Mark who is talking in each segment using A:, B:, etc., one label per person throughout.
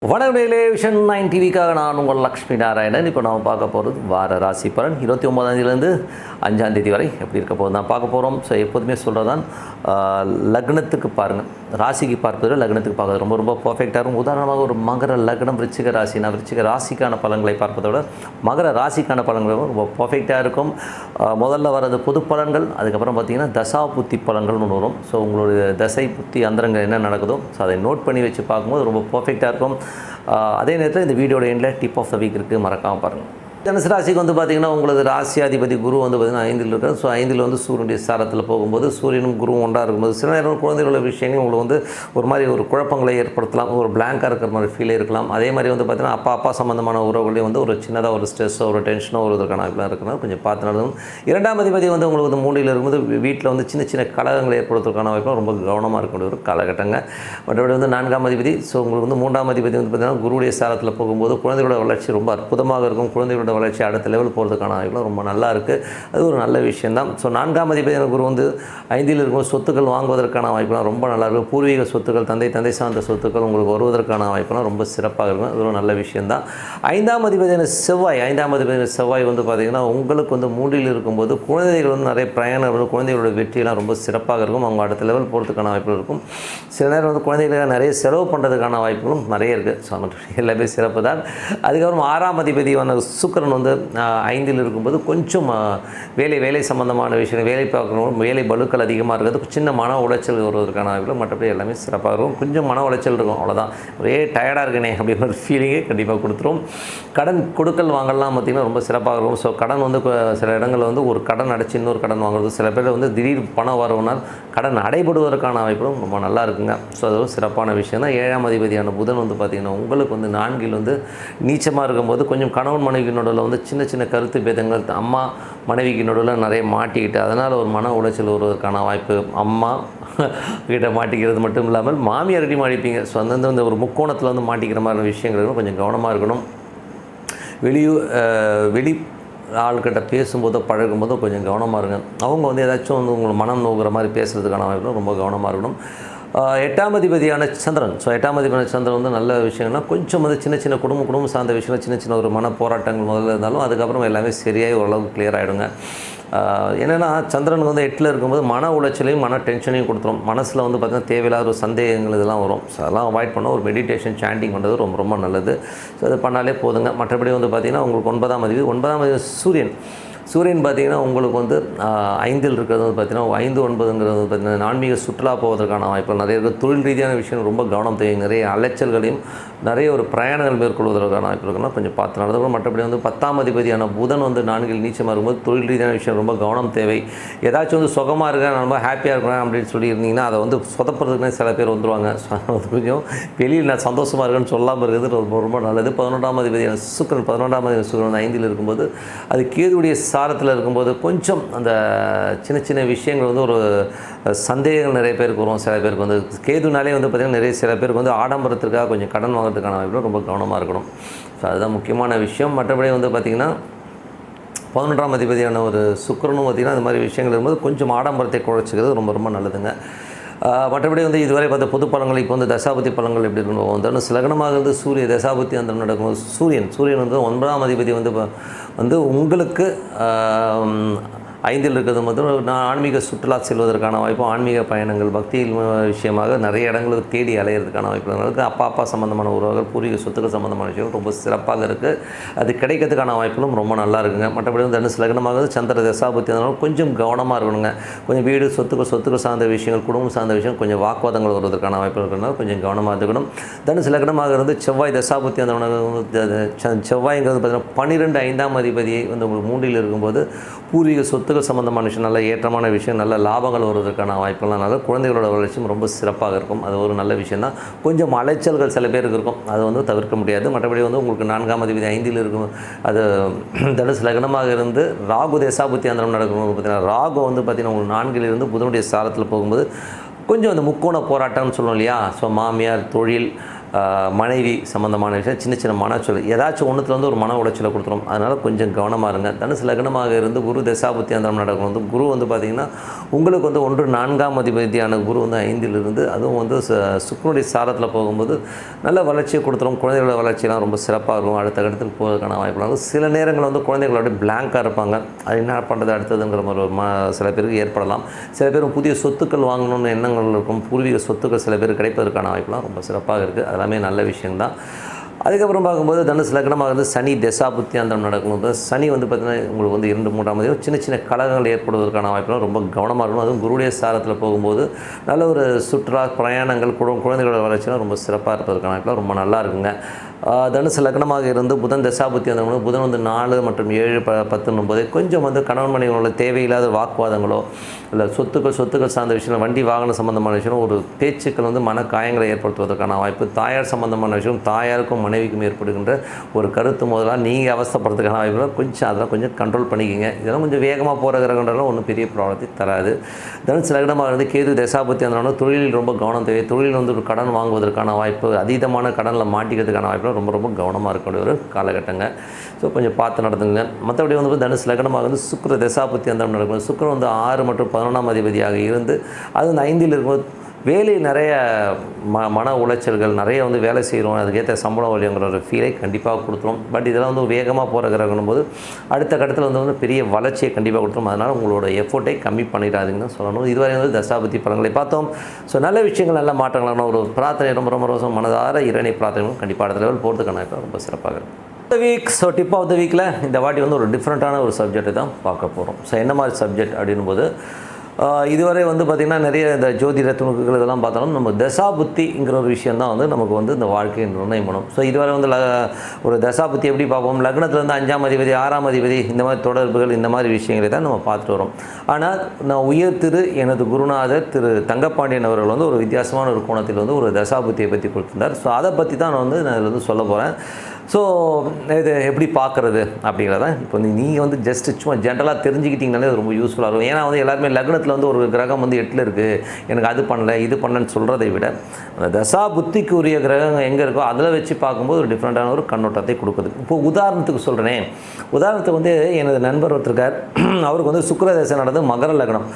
A: வணக்கம் விஷன் 9 டிவிக்காக நான் உங்கள் லக்ஷ்மி நாராயணன். இப்போ நம்ம பார்க்க போகிறது வார ராசி பலன் 29ஆந்தேதியிலேருந்து 5ஆந்தேதி வரை எப்படி இருக்க போகுது தான் பார்க்க போகிறோம். ஸோ எப்போதுமே சொல்கிறதான் லக்னத்துக்கு பாருங்கள், ராசிக்கு பார்ப்பது லக்னத்துக்கு பார்க்குறது ரொம்ப ரொம்ப பர்ஃபெக்டாக இருக்கும். உதாரணமாக ஒரு மகர லக்னம் விருச்சிக ராசினா விருச்சிக ராசிக்கான பலன்களை பார்ப்பதை விட மகர ராசிக்கான பலன்கள் ரொம்ப பர்ஃபெக்டாக இருக்கும். முதல்ல வர்றது பொது பலன்கள், அதுக்கப்புறம் பார்த்திங்கன்னா தசா புத்தி பலன்கள்னு ஒன்று வரும். ஸோ உங்களுடைய தசை புத்தி அந்தரங்கள் என்ன நடக்குதோ ஸோ அதை நோட் பண்ணி வச்சு பார்க்கும்போது ரொம்ப பர்ஃபெக்டாக இருக்கும். அதே நேரத்தில் இந்த வீடியோட எண்டில் டிப் ஆஃப் த வீக் இருக்குது, மறக்காமல் பாருங்கள். தனுசு ராசிக்கு வந்து பார்த்திங்கன்னா உங்களுக்கு ராசியாதிபதி குரு வந்து பார்த்திங்கன்னா 5ல் இருக்கார். ஸோ 5ல் வந்து சூரியனுடைய சாரத்தில் போகும்போது சூரியனும் குருவும் ஒன்றாக இருக்கும்போது சில நேரம் குழந்தைகளோட விஷயங்கள் உங்களுக்கு வந்து ஒரு மாதிரி ஒரு குழப்பங்களை ஏற்படுத்தலாம், ஒரு பிளாங்காக இருக்கிற மாதிரி ஃபீலே இருக்கலாம். அதே மாதிரி வந்து பார்த்திங்கன்னா அப்பா சம்மந்தமான உறவுகளையும் வந்து ஒரு சின்னதாக ஒரு ஸ்ட்ரெஸ்ஸோ ஒரு டென்ஷனோ வருவதற்கான வாய்ப்புலாம் இருக்கிறனால கொஞ்சம் பார்த்து நடக்கணும். 2ஆம் அதிபதி வந்து உங்களுக்கு வந்து 3ல் இருக்கும்போது வீட்டில் வந்து சின்ன சின்ன கலகங்களை ஏற்படுத்துவதற்கான வாய்ப்புலாம் ரொம்ப கவனமாக இருக்கக்கூடிய ஒரு காலகட்டங்க. மற்றபடி வந்து 4ஆம் அதிபதி, ஸோ உங்களுக்கு வந்து 3ஆம் அதிபதி வந்து பார்த்திங்கன்னா குருவுடைய சாரத்தில் போகும்போது குழந்தைகளோட வளர்ச்சி ரொம்ப அற்புதமாக இருக்கும். குழந்தைகளோட வளர்ச்சி அடுத்த லெவல் போகிறதுக்கான வாய்ப்புலாம் ரொம்ப நல்லா இருக்குது. அது ஒரு நல்ல விஷயந்தான். ஸோ 4ஆம் அதிபதி குரு வந்து 5ல் இருக்கும் சொத்துக்கள் வாங்குவதற்கான வாய்ப்புலாம் ரொம்ப நல்லா இருக்கும். பூர்வீக சொத்துக்கள், தந்தை சார்ந்த சொத்துக்கள் உங்களுக்கு வருவதற்கான வாய்ப்புலாம் ரொம்ப சிறப்பாக இருக்கும். அது ஒரு நல்ல விஷயந்தான். 5ஆம் அதிபதியான செவ்வாய் வந்து பார்த்திங்கன்னா உங்களுக்கு வந்து 3ல் இருக்கும்போது குழந்தைகள் வந்து நிறைய பிரயாணம், குழந்தைகளோட வெற்றியெல்லாம் ரொம்ப சிறப்பாக இருக்கும். அவங்க அடுத்த லெவல் போகிறதுக்கான வாய்ப்புகள் இருக்கும். சில நேரம் வந்து குழந்தைகளுக்கு நிறைய செலவு பண்ணுறதுக்கான வாய்ப்புகளும் நிறைய இருக்குது. ஸோ எல்லாமே சிறப்பு தான். அதுக்கப்புறம் 6ஆம் அதிபதியான சுக்கிரன் வந்து 5ல் இருக்கும்போது கொஞ்சம் வேலை சம்பந்தமான விஷயம், வேலை பார்க்கணும், வேலை பலுக்கள் அதிகமாக இருக்கிறது, சின்ன மன உளைச்சல் வருவதற்கான வாய்ப்புகள், மற்றபடி எல்லாமே சிறப்பாக இருக்கும். கொஞ்சம் மன உளைச்சல் இருக்கும், அவ்வளோதான். ஒரே டயர்டாக இருக்கனே அப்படின்ற ஒரு ஃபீலிங்கே கண்டிப்பாக கொடுத்துரும். கடன் கொடுக்கல் வாங்கலாம் பார்த்திங்கன்னா ரொம்ப சிறப்பாக இருக்கும். ஸோ கடன் வந்து சில இடங்களில் வந்து ஒரு கடன் அடைச்சி இன்னொரு கடன் வாங்குறது, சில பேர் வந்து திடீர் பணம் வரவுனால் கடன் அடைபடுவதற்கான வாய்ப்புகளும் ரொம்ப நல்லா இருக்குங்க. ஸோ அது ஒரு சிறப்பான விஷயம் தான். 7ஆம் அதிபதியான புதன் வந்து பார்த்திங்கன்னா உங்களுக்கு வந்து 4ல் வந்து நீச்சமாக இருக்கும்போது கொஞ்சம் கணவன் மனைவி நடுவில் வந்து சின்ன சின்ன கருத்து பேதங்கள், அம்மா மனைவிக்கு நடுவில் நிறைய மாட்டிக்கிட்டு அதனால் ஒரு மன உளைச்சல் வருவதற்கான வாய்ப்பு. அம்மா கிட்ட மாட்டிக்கிறது மட்டும் இல்லாமல் மாமியார்கிட்ட மாட்டிப்பீங்க. ஸோ அந்தந்த ஒரு முக்கோணத்தில் வந்து மாட்டிக்கிற மாதிரி விஷயங்கள் கொஞ்சம் கவனமாக இருக்கணும். வெளி ஆள்கிட்ட பேசும்போதோ பழகும்போதோ கொஞ்சம் கவனமாக இருங்க. அவங்க வந்து ஏதாச்சும் வந்து உங்களை மனம் நோக்கிற மாதிரி பேசுகிறதுக்கான வாய்ப்பு ரொம்ப கவனமாக இருக்கணும். 8ஆம் அதிபதியான சந்திரன், ஸோ 8ஆம் அதிபதியான சந்திரன் வந்து நல்ல விஷயங்கள்னா கொஞ்சம் வந்து சின்ன சின்ன குடும்பம் சார்ந்த விஷயம், சின்ன ஒரு மன போராட்டங்கள் முதல்ல இருந்தாலும் அதுக்கப்புறம் எல்லாமே சரியாகி ஓரளவுக்கு கிளியர் ஆகிடுங்க. என்னென்னா சந்திரன் வந்து 8ல் இருக்கும்போது மன உளைச்சலையும் மன டென்ஷனையும் கொடுத்துரும். மனசில் வந்து பார்த்திங்கன்னா தேவையில்லாத ஒரு சந்தேகங்கள் இதெல்லாம் வரும். ஸோ அதெல்லாம் அவாய்ட் பண்ண ஒரு மெடிடேஷன் சாண்டிங் பண்ணுறது ரொம்ப ரொம்ப நல்லது. ஸோ அது பண்ணாலே போதுங்க. மற்றபடி வந்து பார்த்திங்கன்னா உங்களுக்கு 9ஆம் அதிபதி சூரியன் பார்த்திங்கன்னா உங்களுக்கு வந்து 5ல் இருக்கிறது வந்து பார்த்திங்கன்னா 5, 9ங்கிறது வந்து பார்த்திங்கன்னா ஆன்மீக சுற்றுலா போவதற்கான வாய்ப்புகள் நிறைய இருக்குது. தொழில் ரீதியான விஷயம் ரொம்ப கவனம் தேவை. நிறைய அலைச்சல்களையும் நிறைய ஒரு பிரயாணங்கள் மேற்கொள்வதற்கான வாய்ப்பு இருக்குன்னா கொஞ்சம் பார்த்து நடந்துக்கணும். மற்றபடி வந்து 10ஆம் அதிபதியான புதன் வந்து 4ல் நீச்சமாக இருக்கும்போது தொழில் ரீதியான விஷயம் ரொம்ப கவனம் தேவை. ஏதாச்சும் வந்து சுகமாக இருக்கேன், ரொம்ப ஹாப்பியாக இருக்கிறேன் அப்படின்னு சொல்லியிருந்தீங்கன்னா அதை வந்து சொதப்புறதுக்குன்னே சில பேர் வந்துடுவாங்க. ஸோ அது கொஞ்சம் வெளியில் நான் சந்தோஷமாக இருக்கேன்னு சொல்லாமல் இருக்கிறது ரொம்ப ரொம்ப நல்லது. 11ஆம் அதிபதியான சுக்கிரன் 5ல் இருக்கும்போது அது கேதுவுடைய சாரத்தில் இருக்கும்போது கொஞ்சம் அந்த சின்ன விஷயங்கள் வந்து ஒரு சந்தேகங்கள் நிறைய பேருக்கு வரும். சில பேருக்கு வந்து கேதுனாலே வந்து பார்த்திங்கன்னா சில பேருக்கு வந்து ஆடம்பரத்திற்காக கொஞ்சம் கடன் வாங்குறதுக்கான வாய்ப்பு ரொம்ப கவனமாக இருக்கணும். ஸோ அதுதான் முக்கியமான விஷயம். மற்றபடி வந்து பார்த்திங்கன்னா 11ஆம் அதிபதியான ஒரு சுக்கிரனும் பார்த்திங்கன்னா அந்த மாதிரி விஷயங்கள் இருக்கும்போது கொஞ்சம் ஆடம்பரத்தை குறைச்சிக்கிறது ரொம்ப ரொம்ப நல்லதுங்க. மற்றபடி வந்து இதுவரை பார்த்த பொது பலன்கள் இப்போ வந்து தசாபுத்தி பலன்கள் எப்படி இருக்கணும் வந்து லக்னமாக இருந்து சூரிய தசாபுத்தி அந்த நடக்கும்போது சூரியன் வந்து 9ஆம் அதிபதி வந்து உங்களுக்கு 5ல் இருக்கிறது மட்டும் ஆன்மீக சுற்றுலா செல்வதற்கான வாய்ப்பும், ஆன்மீக பயணங்கள், பக்தியில் விஷயமாக நிறைய இடங்களுக்கு தேடி அலையிறதுக்கான வாய்ப்பு இருக்குது. அப்பா சம்மந்தமான உறவுகள், பூர்வீக சொத்துக்கள் சம்மந்தமான விஷயங்கள் ரொம்ப சிறப்பாக இருக்குது. அது கிடைக்கிறதுக்கான வாய்ப்புகளும் ரொம்ப நல்லா இருக்குங்க. மற்றபடி வந்து தனுசு லக்னமாக சந்திர தசாபுத்தி அதனால கொஞ்சம் கவனமாக இருக்கணுங்க. கொஞ்சம் வீடு சொத்துக்கள் சார்ந்த விஷயங்கள், குடும்பம் சார்ந்த விஷயம் கொஞ்சம் வாக்குவாதங்கள் வருவதற்கான வாய்ப்பு இருக்கிறதுனால கொஞ்சம் கவனமாக இருக்கணும். தனுசு லக்னமாக இருந்து செவ்வாய் தசாபுத்தி அந்த செவ்வாய்ங்கிறது பார்த்திங்கன்னா 12 5ஆம் அதிபதியை வந்து உங்களுக்கு 3ல் இருக்கும்போது பூர்வீக சொத்துக்கள் சம்மந்தமான விஷயம், நல்ல ஏற்றமான விஷயம், நல்ல லாபங்கள் வருவதற்கான வாய்ப்புலாம் நல்ல குழந்தைகளோட வளர்ச்சியும் ரொம்ப சிறப்பாக இருக்கும். அது ஒரு நல்ல விஷயம் தான். கொஞ்சம் அலைச்சல்கள் சில பேருக்கு இருக்கும், அதை வந்து தவிர்க்க முடியாது. மற்றபடி வந்து உங்களுக்கு 4ஆம் அதிபதி 5ல் இருக்கும். அது தனுசு லக்னமாக இருந்து ராகு தசாபுத்தி அந்த நடக்கும். பார்த்திங்கன்னா ராகு வந்து பார்த்திங்கன்னா உங்களுக்கு 4ல் இருந்து புதனுடைய சாரத்தில் போகும்போது கொஞ்சம் அந்த முக்கோண போராட்டம்னு சொல்லுவோம் இல்லையா. ஸோ மாமியார், தொழில், மனைவி சம்மந்தமான விஷயம், சின்ன சின்ன மனச்சொல், ஏதாச்சும் ஒன்றுத்துல வந்து ஒரு மன உளைச்சலை கொடுத்துரும். அதனால் கொஞ்சம் கவனமாக இருங்க. தனுசு லக்னமாக இருந்து குரு தசாபுத்தி அந்தரம் நடக்கும் வந்து குரு வந்து பார்த்திங்கன்னா உங்களுக்கு வந்து 1 4ஆம் அதிபதியான குரு வந்து 5லிருந்து அதுவும் வந்து சுக்கிரனுடைய சாரத்தில் போகும்போது நல்ல வளர்ச்சியை கொடுத்துரும். குழந்தைகளோட வளர்ச்சியெல்லாம் ரொம்ப சிறப்பாக இருக்கும். அடுத்த கட்டத்துக்கு போவதற்கான வாய்ப்புகள் சில நேரங்கள் வந்து குழந்தைகளோட பிளாங்காக இருப்பாங்க. அது என்ன பண்ணுறது அடுத்ததுங்கிற மாதிரி ஒரு சில பேருக்கு ஏற்படலாம். சில பேர் புதிய சொத்துக்கள் வாங்கணும்னு எண்ணங்கள் இருக்கும். பூர்வீக சொத்துக்கள் சில பேர் கிடைப்பதற்கான வாய்ப்புலாம் ரொம்ப சிறப்பாக இருக்குது. அதெல்லாமே நல்ல விஷயம்தான். அதுக்கப்புறம் பார்க்கும்போது தனுசு லக்னமாக இருந்து சனி தசாபுத்தி அந்தரம் நடக்கும்போது சனி வந்து பார்த்திங்கன்னா உங்களுக்கு வந்து 2 3ஆம் தேதி சின்ன சின்ன கலகங்கள் ஏற்படுவதற்கான வாய்ப்புலாம் ரொம்ப கவனமாக இருக்கணும். அதுவும் குருடைய சாரத்தில் போகும்போது நல்ல ஒரு சுற்றுலா பிரயாணங்கள் குழந்தைகளோட வளர்ச்சியெலாம் ரொம்ப சிறப்பாக இருப்பதற்கான வாய்ப்புலாம் ரொம்ப நல்லா இருக்குங்க. தனுசு லக்னமாக இருந்து புதன் தசாபுத்தி அந்த புதன் வந்து 4 மற்றும் 7 10 போது கொஞ்சம் வந்து கணவன் மனைவிகளோட தேவையில்லாத வாக்குவாதங்களோ இல்லை சொத்துக்கள் சார்ந்த விஷயம், வண்டி வாகனம் சம்மந்தமான விஷயம், ஒரு பேச்சுக்கள் வந்து மன காயங்களை ஏற்படுத்துவதற்கான வாய்ப்பு, தாயார் சம்மந்தமான விஷயம் தாயாருக்கும் மனைவிக்கும் ஏற்படுகின்ற ஒரு கருத்து முதலாக நீங்கள் அவஸ்தைப்படுறதுக்கான வாய்ப்புகள் கொஞ்சம் அதெல்லாம் கொஞ்சம் கண்ட்ரோல் பண்ணிக்கிங்க. இதெல்லாம் கொஞ்சம் வேகமாக போகிற கிரகன்றதுலாம் ஒன்றும் பெரிய ப்ராப்ளத்தை தராது. தனுசு லக்னமாக இருந்து கேது தசாபுத்தி அந்த தொழிலில் ரொம்ப கவனம் தேவை. தொழில் வந்து ஒரு கடன் வாங்குவதற்கான வாய்ப்பு, அதீதமான கடனில் மாட்டிக்கிறதுக்கான வாய்ப்பு ரொம்ப ரொம்ப கவனமாக இருக்கக்கூடிய ஒரு காலகட்டங்க. ஸோ கொஞ்சம் பார்த்து நடந்துங்க. மற்றபடி வந்து தனுசு லக்னமாக வந்து சுக்கிர தசாபுத்தி அந்தரம் நடக்கும். சுக்கிரன் வந்து 6 மற்றும் 11ஆம் அதிபதியாக இருந்து அது வந்து 5ல் இருக்கும்போது வேலை நிறைய மன உளைச்சல்கள் நிறைய வந்து வேலை செய்கிறோம், அதுக்கேற்ற சம்பளம் வழிங்கிற ஒரு ஃபீலை கண்டிப்பாக கொடுத்துரும். பட் இதெல்லாம் வந்து வேகமாக போகிற கிரகணும் போது அடுத்த கட்டத்தில் வந்து பெரிய வளர்ச்சியை கண்டிப்பாக கொடுத்துரும். அதனால் உங்களோட எஃபோர்ட்டை கம்மி பண்ணிடாதீங்கன்னு தான் சொல்லணும். இதுவரை வந்து தசாபுத்தி பலன்களை பார்த்தோம். ஸோ நல்ல விஷயங்கள் நல்ல மாற்றங்களான ஒரு பிரார்த்தனை ரொம்ப ரொம்ப ரோசம் மனதார இறைவனை பிரார்த்தனைகளும் கண்டிப்பாக அடுத்த லெவல் போகிறதுக்கான இப்போ ரொம்ப சிறப்பாக இருக்கும். இந்த week so tip of the வீக்கில் இந்த வாட்டி வந்து ஒரு டிஃப்ரெண்ட்டான ஒரு சப்ஜெக்ட் தான் பார்க்க போகிறோம். ஸோ என்ன மாதிரி சப்ஜெக்ட் அப்படின்னும் போது இதுவரை வந்து பார்த்திங்கன்னா நிறைய இந்த ஜோதிட துணுக்குகள் இதெல்லாம் பார்த்தாலும் நம்ம தசாபுத்திங்கிற ஒரு விஷயம் தான் வந்து நமக்கு வந்து இந்த வாழ்க்கையை நிர்ணயம் பண்ணும். ஸோ இதுவரை வந்து ஒரு தசாபுத்தி எப்படி பார்ப்போம், லக்னத்துலேருந்து 5ஆம் அதிபதி 6ஆம் அதிபதி இந்த மாதிரி தொடர்புகள் இந்த மாதிரி விஷயங்களை தான் நம்ம பார்த்துட்டு வரோம். ஆனால் நான் உயர் எனது குருநாதர் திரு தங்கப்பாண்டியன் அவர்கள் வந்து ஒரு வித்தியாசமான ஒரு கோணத்தில் வந்து ஒரு தசாபுத்தியை பற்றி கொடுத்துருந்தார். ஸோ அதை பற்றி தான் நான் இதில் வந்து சொல்ல போகிறேன். ஸோ இது எப்படி பார்க்குறது அப்படிங்கிறத இப்போ நீங்கள் வந்து ஜஸ்ட்டு சும்மா ஜென்ரலாக தெரிஞ்சுக்கிட்டிங்கனாலே அது ரொம்ப யூஸ்ஃபுல்லாக இருக்கும். ஏன்னா வந்து எல்லாருமே லக்னத்தில் வந்து ஒரு கிரகம் வந்து 8ல் இருக்குது, எனக்கு அது பண்ணல இது பண்ணலன்னு சொல்கிறதை விட அந்த தசா புத்திக்கு உரிய கிரகம் எங்கே இருக்கோ அதில் வச்சு பார்க்கும்போது ஒரு டிஃப்ரெண்ட்டான ஒரு கண்ணோட்டத்தை கொடுக்குது. இப்போது உதாரணத்துக்கு சொல்கிறேன். உதாரணத்துக்கு வந்து எனது நண்பர் ஒருத்தருக்கார், அவருக்கு வந்து சுக்கிர தசை நடந்து மகர லக்னம்.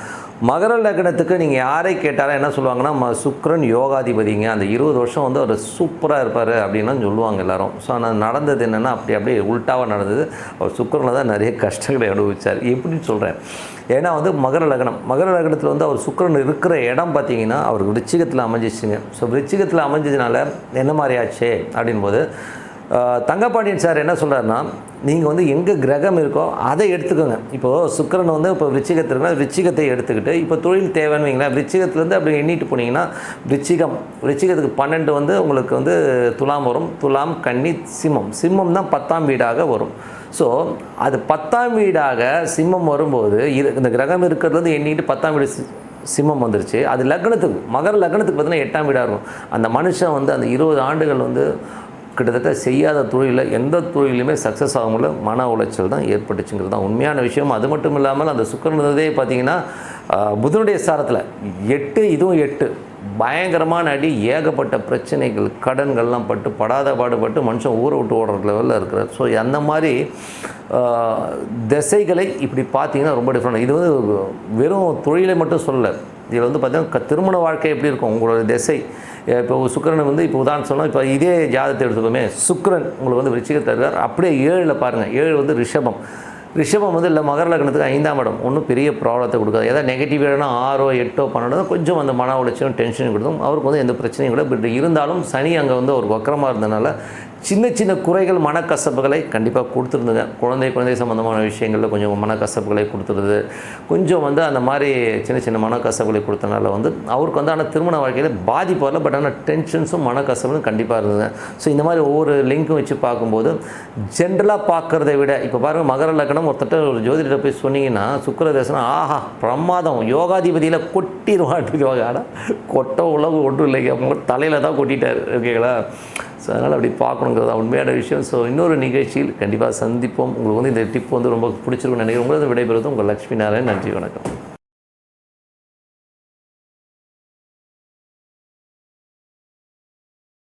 A: மகர லக்னத்துக்கு நீங்கள் யாரை கேட்டாலும் என்ன சொல்லுவாங்கன்னா சுக்கிரன் யோகாதிபதிங்க, அந்த 20 வருஷம் வந்து அவர் சூப்பராக இருப்பார் அப்படின்னா சொல்லுவாங்க எல்லோரும். ஸோ ஆனால் நடந்தது என்னென்னா அப்படியே உல்ட்டாவாக நடந்தது. அவர் சுக்கிரனில் தான் நிறைய கஷ்டங்களை அனுபவிச்சார். எப்படின்னு சொல்கிறேன், ஏன்னா வந்து மகர லக்னத்தில் வந்து அவர் சுக்கிரன் இருக்கிற இடம் பார்த்தீங்கன்னா அவர் விருச்சிகத்தில் அமைஞ்சிச்சுங்க. ஸோ விருச்சிகத்தில் அமைஞ்சதுனால என்ன மாதிரி ஆச்சு அப்படின்போது தங்கப்பாண்டியன் சார் என்ன சொல்கிறாருன்னா, நீங்கள் வந்து எங்கே கிரகம் இருக்கோ அதை எடுத்துக்கோங்க. இப்போது சுக்கிரன் வந்து இப்போ விருச்சிகத்திற்குனா விருச்சிகத்தை எடுத்துக்கிட்டு இப்போ தொழில் தேவைன்னு வைங்களேன், விருச்சிகத்துலேருந்து அப்படி எண்ணிட்டு போனீங்கன்னா விருச்சிகத்துக்கு 12 வந்து உங்களுக்கு வந்து துலாம் வரும், துலாம் கன்னி சிம்மம் தான் 10ஆம் வீடாக வரும். ஸோ அது 10ஆம் வீடாக சிம்மம் வரும்போது இந்த கிரகம் இருக்கிறது வந்து எண்ணிட்டு 10ஆம் வீடு சிம்மம் வந்துருச்சு. அது லக்னத்துக்கு மகர லக்னத்துக்கு பார்த்தீங்கன்னா 8ஆம் வீடாக இருக்கும். அந்த மனுஷன் வந்து அந்த 20 ஆண்டுகள் வந்து கிட்டத்தட்ட செய்யாத தொழிலில் எந்த தொழிலுமே சக்ஸஸ் ஆக முடியல, மன உளைச்சல் தான் ஏற்பட்டுச்சுங்கிறது தான் உண்மையான விஷயம். அது மட்டும் இல்லாமல் அந்த சுக்கிரனதே பார்த்திங்கன்னா புதனுடைய சாரத்தில் 8, இதுவும் 8 பயங்கரமான அடி, ஏகப்பட்ட பிரச்சனைகள் கடன்கள்லாம் படாத பாடுபட்டு மனுஷன் ஊரை விட்டு ஓடுற லெவலில் இருக்கிறார். ஸோ அந்த மாதிரி திசைகளை இப்படி பார்த்தீங்கன்னா ரொம்ப டிஃப்ரெண்ட். இது வந்து வெறும் தொழிலை மட்டும் சொல்லலை, இதில் வந்து பார்த்திங்கன்னா திருமண வாழ்க்கை எப்படி இருக்கும் உங்களோட திசை. இப்போ சுக்கிரன் வந்து இப்போ உதாரணம் சொன்னால் இப்போ இதே ஜாதகத்தை எடுத்துக்கோமே, சுக்கிரன் உங்களுக்கு வந்து விருச்சிகத்தை இருக்கார், அப்படியே 7ல் பாருங்கள், 7 வந்து ரிஷபம் வந்து இல்லை மகர லக்னத்துக்கு 5ஆம் இடம் ஒன்றும் பெரிய ப்ராப்ளத்தை கொடுக்காது. ஏதாவது நெகட்டிவ் இடம்னா 6 8 12 கொஞ்சம் அந்த மன உளைச்சலும் டென்ஷனும் கொடுத்தும் அவருக்கு வந்து எந்த பிரச்சனையும் கூட. பட் இருந்தாலும் சனி அங்கே வந்து ஒரு வக்கரமாக இருந்ததுனால சின்ன குறைகள் மனக்கசப்புகளை கண்டிப்பாக கொடுத்துருந்துங்க. குழந்தை சம்மந்தமான விஷயங்களில் கொஞ்சம் மனக்கசப்புகளை கொடுத்துருது. கொஞ்சம் வந்து அந்த மாதிரி சின்ன மனக்கசப்புகளை கொடுத்தனால வந்து அவருக்கு வந்து ஆனால் திருமண வாழ்க்கையில் பாதிப்பு வரல, பட் ஆனால் டென்ஷன்ஸும் மனக்கசப்பும் கண்டிப்பாக இருந்தது. ஸோ இந்த மாதிரி ஒவ்வொரு லிங்க்கும் வச்சு பார்க்கும்போது ஜென்ரலாக பார்க்குறதை விட இப்போ பாருங்கள் மகர லக்னம் ஒருத்தட்ட ஒரு ஜோதிடரை போய் சொன்னீங்கன்னா சுக்கிர தசனம் ஆஹா பிரமாதம் யோகாதிபதியில் கொட்டிடுவாட்டிடுவாங்க. ஆனால் கொட்ட உலகம் ஒன்றும் இல்லைங்க, தலையில் தான் கொட்டிட்டார். ஓகேங்களா? ஸோ அதனால் அப்படி பார்க்கணுங்கிறது உண்மையான விஷயம். ஸோ இன்னொரு நிகழ்ச்சியில் கண்டிப்பாக சந்திப்போம். உங்களுக்கு வந்து இந்த டிப் வந்து ரொம்ப பிடிச்சிருக்குன்னு நினைக்கிறேன். உங்களுக்கு விடைபெறுவது உங்கள் லட்சுமி நாராயணன். நன்றி, வணக்கம்.